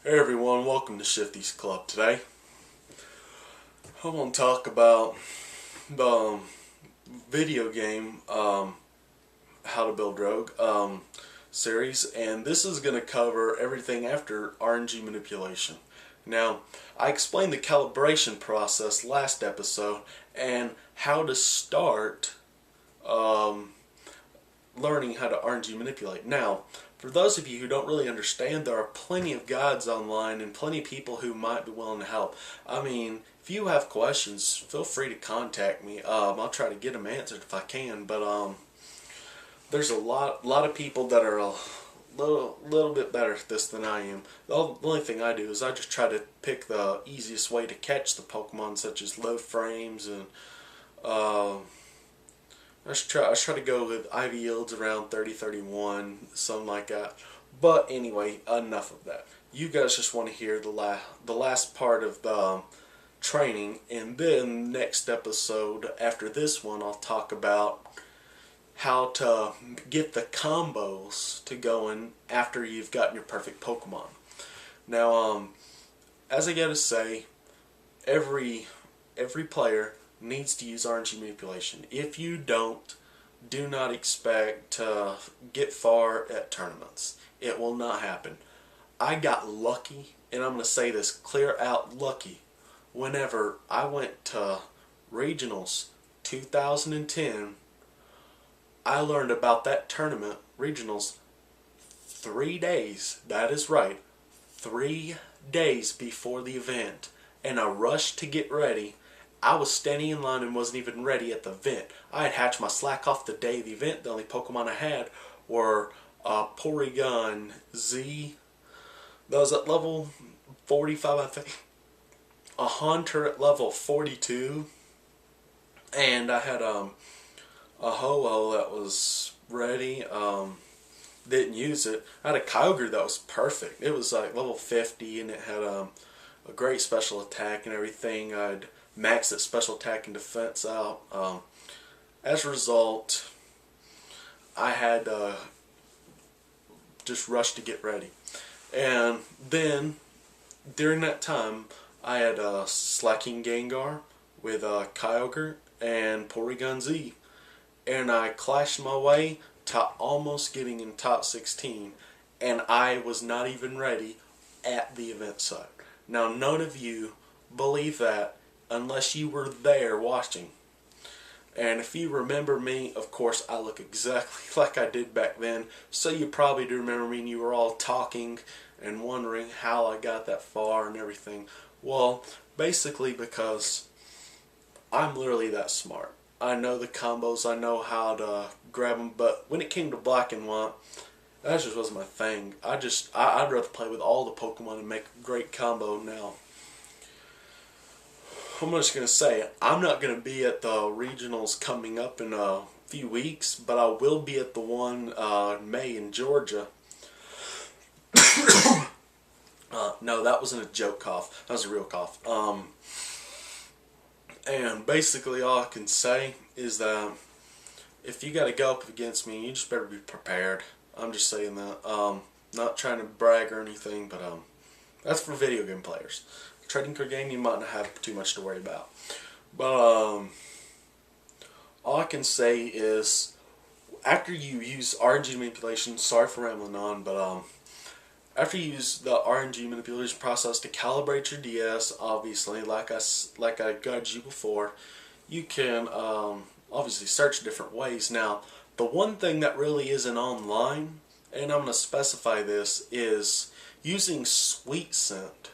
Hey everyone, welcome to Shifty's Club. Today I want to talk about the video game How to Build Rogue series, and this is going to cover everything after RNG manipulation. Now, I explained the calibration process last episode and how to start learning how to RNG manipulate. Now, for those of you who don't really understand, there are plenty of guides online and plenty of people who might be willing to help. I mean, if you have questions, feel free to contact me. I'll try to get them answered if I can. But there's a lot of people that are a little bit better at this than I am. The only thing I do is I just try to pick the easiest way to catch the Pokemon, such as low frames and I try to go with IV yields around 30-31, something like that. But anyway, enough of that. You guys just want to hear the last part of the training, and then next episode after this one I'll talk about how to get the combos to going after you've gotten your perfect Pokemon. Now, as I gotta say, every player needs to use RNG manipulation. If you don't, do not expect to get far at tournaments. It will not happen. I got lucky, and I'm going to say this clear out lucky, whenever I went to regionals 2010. I learned about that tournament, regionals, 3 days, that is right, 3 days before the event, and I rushed to get ready. I was standing in line and wasn't even ready at the event. I had hatched my slack off the day of the event. The only Pokemon I had were Porygon Z. That was at level 45, I think. A Hunter at level 42. And I had a Ho-Oh that was ready. Didn't use it. I had a Kyogre that was perfect. It was like level 50 and it had a great special attack and everything. I'd max its special attack and defense out. As a result, I had just rushed to get ready. And then, during that time, I had Slacking Gengar with Kyogre and Porygon Z. And I clashed my way to almost getting in top 16. And I was not even ready at the event site. Now, none of you believe that unless you were there watching. And if you remember me, of course I look exactly like I did back then, so you probably do remember me and you were all talking and wondering how I got that far and everything. Well, basically because I'm literally that smart. I know the combos, I know how to grab them, but when it came to black and white, that just wasn't my thing. I'd rather play with all the Pokemon and make a great combo. Now, I'm just going to say, I'm not going to be at the regionals coming up in a few weeks, but I will be at the one in May in Georgia. No, that wasn't a joke cough. That was a real cough. And basically all I can say is that if you got to go up against me, you just better be prepared. I'm just saying that. Not trying to brag or anything, but that's for video game players. Trading card game, you might not have too much to worry about. But all I can say is, after you use RNG manipulation, sorry for rambling on, but after you use the RNG manipulation process to calibrate your DS, obviously, like I guided you before, you can obviously search different ways. Now, the one thing that really isn't online, and I'm going to specify this, is using Sweet Scent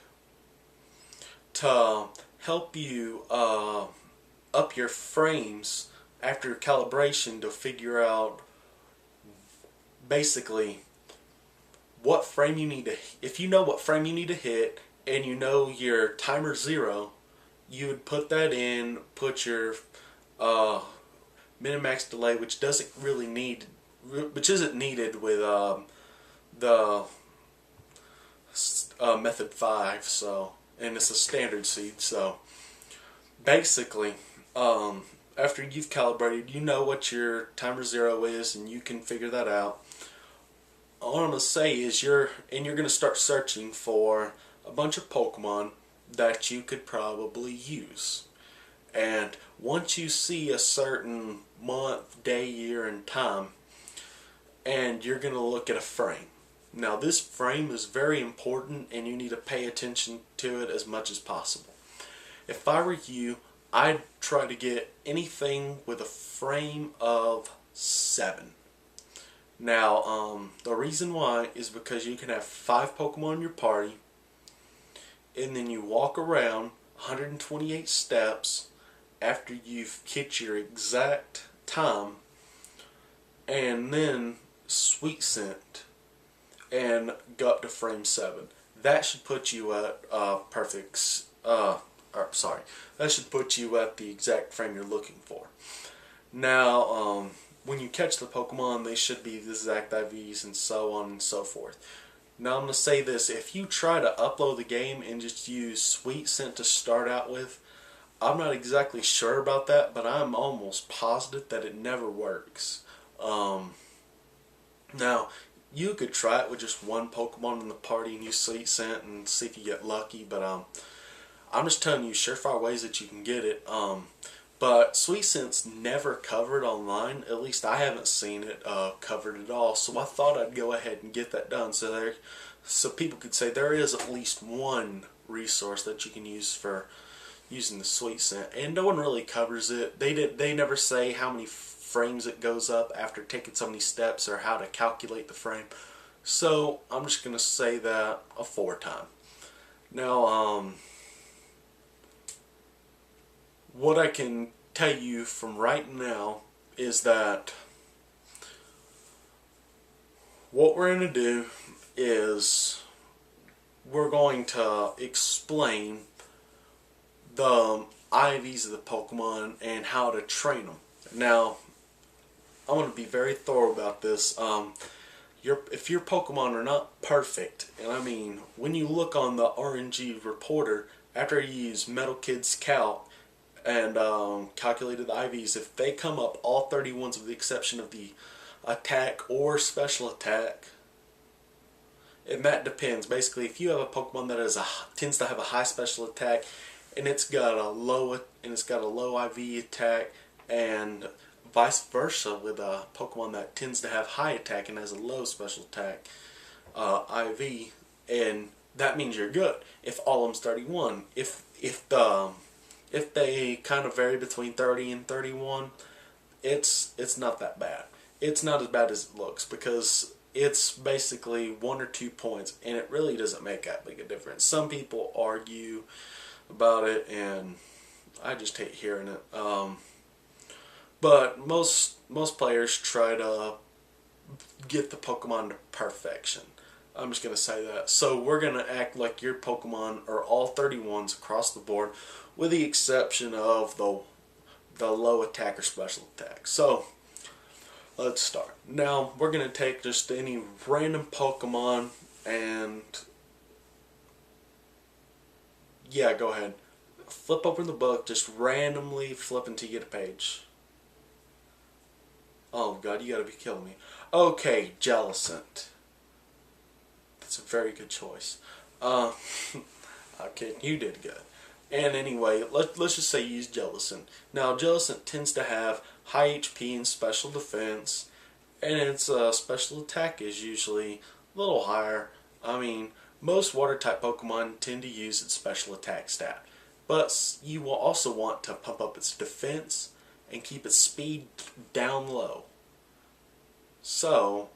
to help you up your frames after calibration to figure out basically what frame you need to, if you know what frame you need to hit and you know your timer 0, you would put that in, put your min-max delay, which isn't needed with the method 5, so, and it's a standard seed. So basically, after you've calibrated, you know what your timer 0 is and you can figure that out. all I'm gonna say is you're gonna start searching for a bunch of Pokemon that you could probably use. And once you see a certain month, day, year, and time, and you're gonna look at a frame. Now this frame is very important and you need to pay attention to it as much as possible. If I were you, I'd try to get anything with a frame of 7. Now, the reason why is because you can have 5 Pokemon in your party, and then you walk around 128 steps after you've hit your exact time, and then Sweet Scent and go up to frame 7. That should put you at that should put you at the exact frame you're looking for. Now, when you catch the Pokemon, they should be the exact IVs and so on and so forth. Now, I'm going to say this: if you try to upload the game and just use Sweet Scent to start out with, I'm not exactly sure about that, but I'm almost positive that it never works. Now, you could try it with just one Pokemon in the party and use Sweet Scent and see if you get lucky, but I'm just telling you surefire ways that you can get it. But Sweet Scent's never covered online. At least I haven't seen it covered at all. So I thought I'd go ahead and get that done so people could say there is at least one resource that you can use for using the Sweet Scent. And no one really covers it. They never say how many frames it goes up after taking so many steps or how to calculate the frame. So I'm just going to say that a 4 time. Now, what I can tell you from right now is that what we're going to do is we're going to explain the IVs of the Pokemon and how to train them. Now, I want to be very thorough about this. If your Pokemon are not perfect, and I mean, when you look on the RNG reporter, after you use Metal Kid's Calc, and calculated the IVs, if they come up all 31s with the exception of the attack or special attack, and that depends. Basically, if you have a Pokemon that tends to have a high special attack and it's got a low IV attack, and vice versa with a Pokemon that tends to have high attack and has a low special attack IV, and that means you're good. If all of them's 31, if they kind of vary between 30 and 31, it's not that bad. It's not as bad as it looks because it's basically 1 or 2 points, and it really doesn't make that big a difference. Some people argue about it, and I just hate hearing it. But most players try to get the Pokemon to perfection. I'm just going to say that. So we're going to act like your Pokemon are all 31s across the board, with the exception of the low attack or special attack. So let's start. Now we're going to take just any random Pokemon and yeah, go ahead. Flip open the book, just randomly flip until you get a page. Oh God, you gotta be killing me. Okay, Jellicent. That's a very good choice. Okay, you did good. And anyway, let's just say you use Jellicent. Now, Jellicent tends to have high HP and special defense, and its special attack is usually a little higher. I mean, most water-type Pokemon tend to use its special attack stat, but you will also want to pump up its defense and keep its speed down low. So,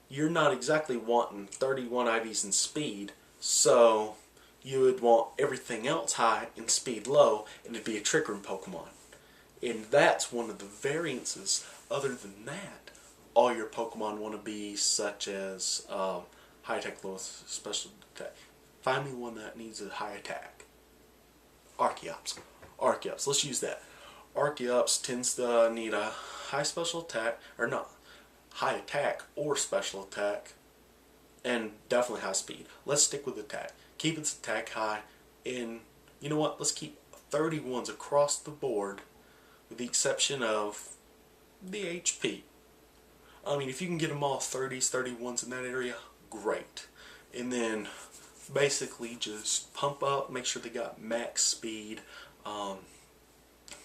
you're not exactly wanting 31 IVs in speed, so you would want everything else high and speed low, and it'd be a Trick Room Pokemon. And that's one of the variances. Other than that, all your Pokemon want to be such as high attack, low special attack. Find me one that needs a high attack. Archeops. Archeops, let's use that. Archeops tends to need a high special attack, or not, high attack or special attack, and definitely high speed. Let's stick with attack. Keep its attack high, and you know what? Let's keep 31s across the board, with the exception of the HP. I mean, if you can get them all 30s, 31s in that area, great. And then basically just pump up, make sure they got max speed.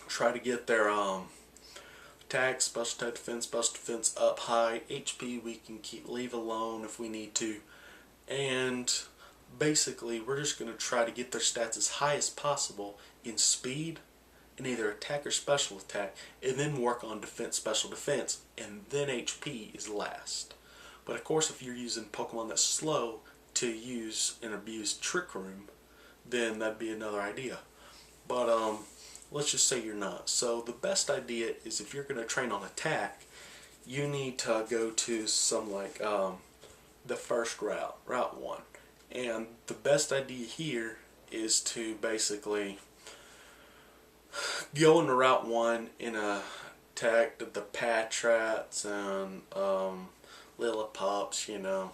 Try to get their attack, special attack, special defense up high. HP we can leave alone if we need to. And basically we're just going to try to get their stats as high as possible in speed, in either attack or special attack, and then work on defense, special defense, and then HP is last. But of course, if you're using Pokemon that's slow to use and abuse Trick Room, then that'd be another idea. But let's just say you're not. So the best idea is, if you're going to train on attack, you need to go to some like the first route, Route 1. And the best idea here is to basically go into Route 1 and attack the Patrats and Lillipups, you know,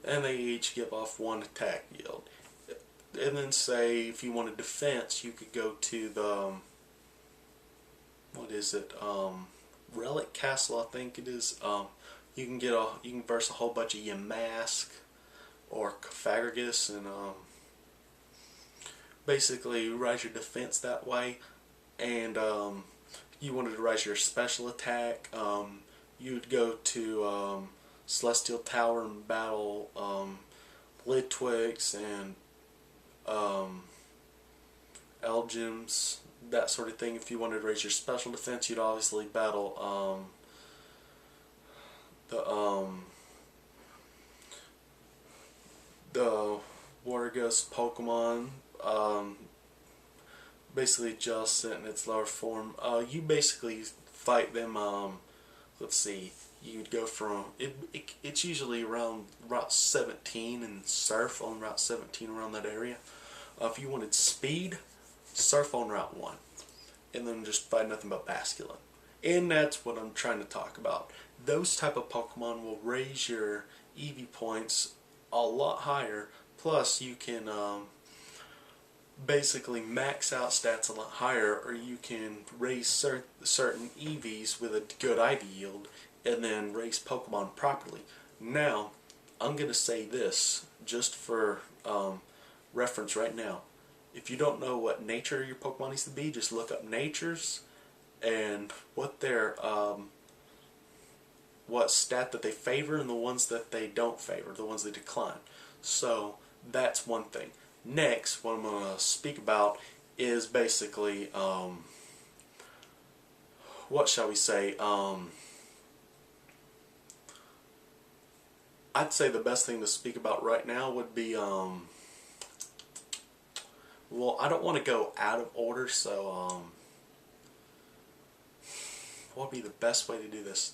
and they each give off 1 attack yield. And then say if you wanted defense, you could go to the what is it, Relic Castle, I think it is. You can verse a whole bunch of Yamask or Cofagrigus, and basically raise your defense that way. And you wanted to raise your special attack, you'd go to Celestial Tower and battle Litwix and Elgyms, that sort of thing. If you wanted to raise your special defense, you'd obviously battle the Water Ghost Pokemon, basically just in its lower form. You basically fight them. Let's see. You'd go from it's usually around Route 17 and Surf on Route 17, around that area. If you wanted speed, Surf on Route 1, and then just fight nothing but Basculin. And that's what I'm trying to talk about. Those type of Pokemon will raise your EV points a lot higher. Plus, you can basically max out stats a lot higher, or you can raise certain EVs with a good IV yield, and then raise Pokemon properly. Now, I'm going to say this just for reference right now. If you don't know what nature your Pokemon needs to be, just look up natures and what their what stat that they favor and the ones that they don't favor, the ones they decline. So that's one thing. Next, what I'm going to speak about is basically what shall we say? I'd say the best thing to speak about right now would be well, I don't want to go out of order, so what would be the best way to do this?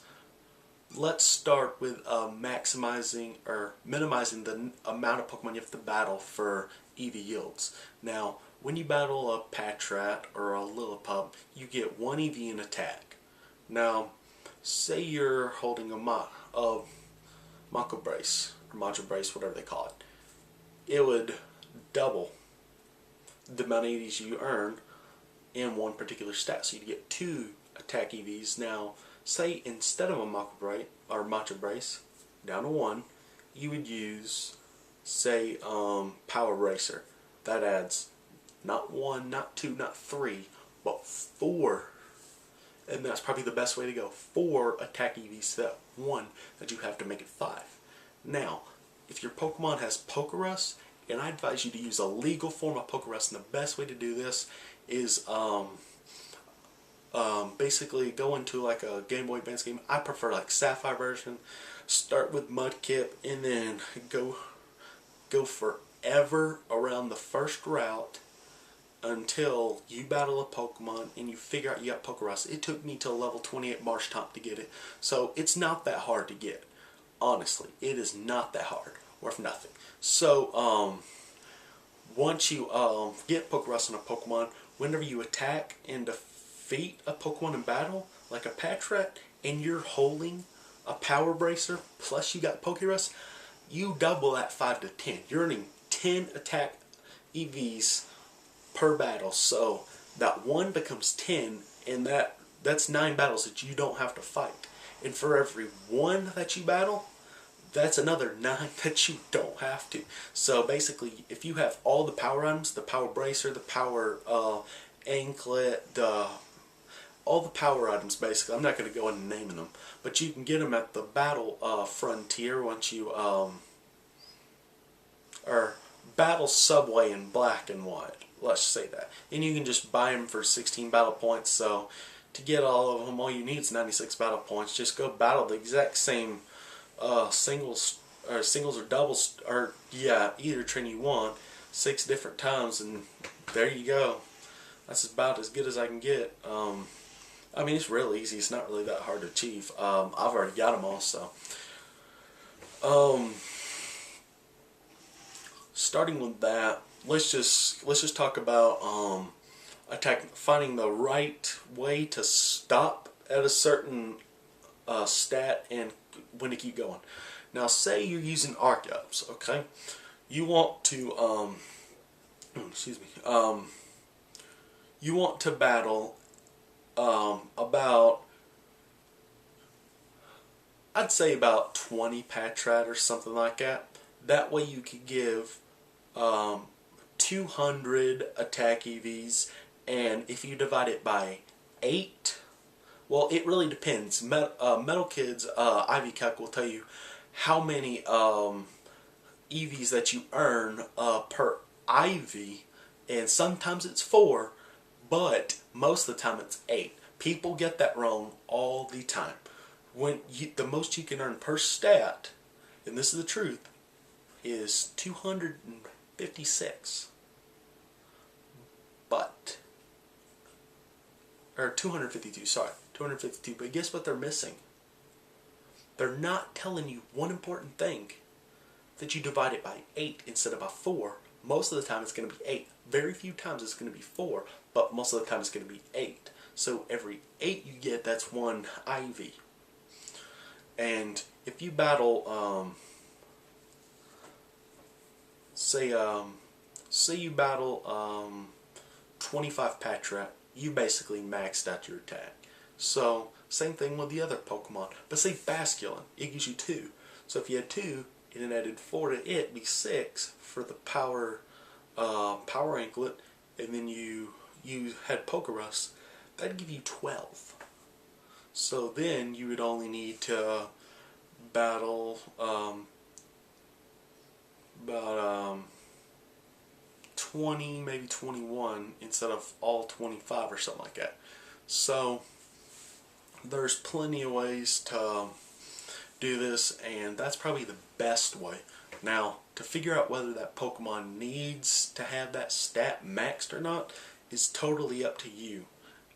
Let's start with maximizing or minimizing the amount of Pokemon you have to battle for EV yields. Now, when you battle a Patrat or a Lillipup, you get 1 EV in attack. Now, say you're holding a Mako Brace, or Module Brace, whatever they call it. It would double the amount of EVs you earn in one particular stat. So you get 2 attack EVs. Now, say instead of a Mako Brace or Module Brace, down to 1, you would use, say, Power Racer. That adds not 1, not 2, not 3, but 4. And that's probably the best way to go. 4 attack EVs to that 1 that you have to make it 5. Now, if your Pokemon has Pokerus, and I advise you to use a legal form of Pokerus, and the best way to do this is basically go into like a Game Boy Advance game. I prefer like Sapphire version. Start with Mudkip and then go forever around the first route until you battle a Pokemon and you figure out you got Pokerus. It took me till level 28 Marshtomp to get it, so it's not that hard to get. Honestly, it is not that hard, worth nothing. So once you get Pokerus on a Pokemon, whenever you attack and defeat a Pokemon in battle, like a Patrat, and you're holding a Power Bracer, plus you got Pokerus, you double that 5 to 10. You're earning 10 attack EVs per battle. So that 1 becomes 10, and that's 9 battles that you don't have to fight. And for every one that you battle, that's another 9 that you don't have to. So basically, if you have all the power items, the power bracer, the power anklet, all the power items basically, I'm not going to go into naming them, but you can get them at the battle frontier once you, or battle subway in black and white, let's say that. And you can just buy them for 16 battle points, so to get all of them, all you need is 96 battle points. Just go battle the exact same singles or doubles, or yeah, either train you want 6 different times, and there you go. That's about as good as I can get. I mean, it's real easy. It's not really that hard to achieve. I've already got them all, so. Starting with that, let's just talk about finding the right way to stop at a certain stat and when to keep going. Now, say you're using arc ups, okay? You want to you want to battle about, I'd say about 20 Patrat or something like that. That way you could give 200 attack EVs, and if you divide it by 8, well, it really depends. Metal Kid's Ivy Calc will tell you how many EVs that you earn per IV, and sometimes it's 4, but most of the time it's 8. People get that wrong all the time. The most you can earn per stat, and this is the truth, is 256. But, or 252, sorry, 252. But guess what they're missing? They're not telling you one important thing, that you divide it by 8 instead of by 4. Most of the time it's going to be 8. Very few times it's going to be 4, but most of the time it's going to be 8. So every 8 you get, that's 1 IV. And if you battle, say you battle 25 Patrat, you basically maxed out your attack. So same thing with the other Pokemon. But say Basculin, it gives you 2. So if you had 2, and then added 4 to it, it'd be 6 for the power anklet, and then you had Pokerus, that'd give you 12. So then you would only need to battle about 20, maybe 21 instead of all 25 or something like that. So there's plenty of ways to do this, and that's probably the best way. Now, to figure out whether that Pokemon needs to have that stat maxed or not is totally up to you.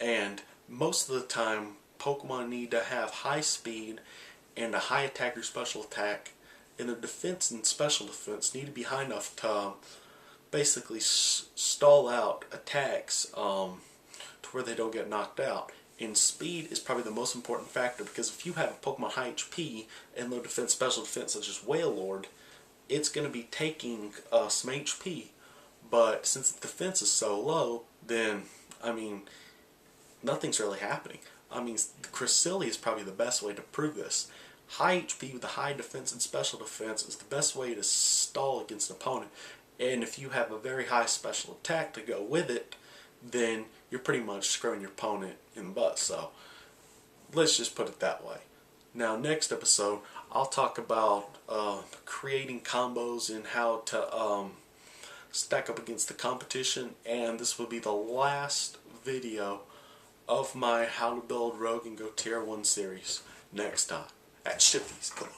And most of the time, Pokemon need to have high speed and a high attack or special attack, and the defense and special defense need to be high enough to basically stall out attacks to where they don't get knocked out. And speed is probably the most important factor, because if you have a Pokemon high HP and low defense, special defense, such as Wailord, it's going to be taking some HP. But since the defense is so low, then, I mean, nothing's really happening. I mean, Cresselia is probably the best way to prove this. High HP with a high defense and special defense is the best way to stall against an opponent. And if you have a very high special attack to go with it, then you're pretty much screwing your opponent in the butt. So let's just put it that way. Now, next episode, I'll talk about creating combos and how to stack up against the competition. And this will be the last video of my How to Build Rogue and Go Tier 1 series next time at Shifty's Pillow.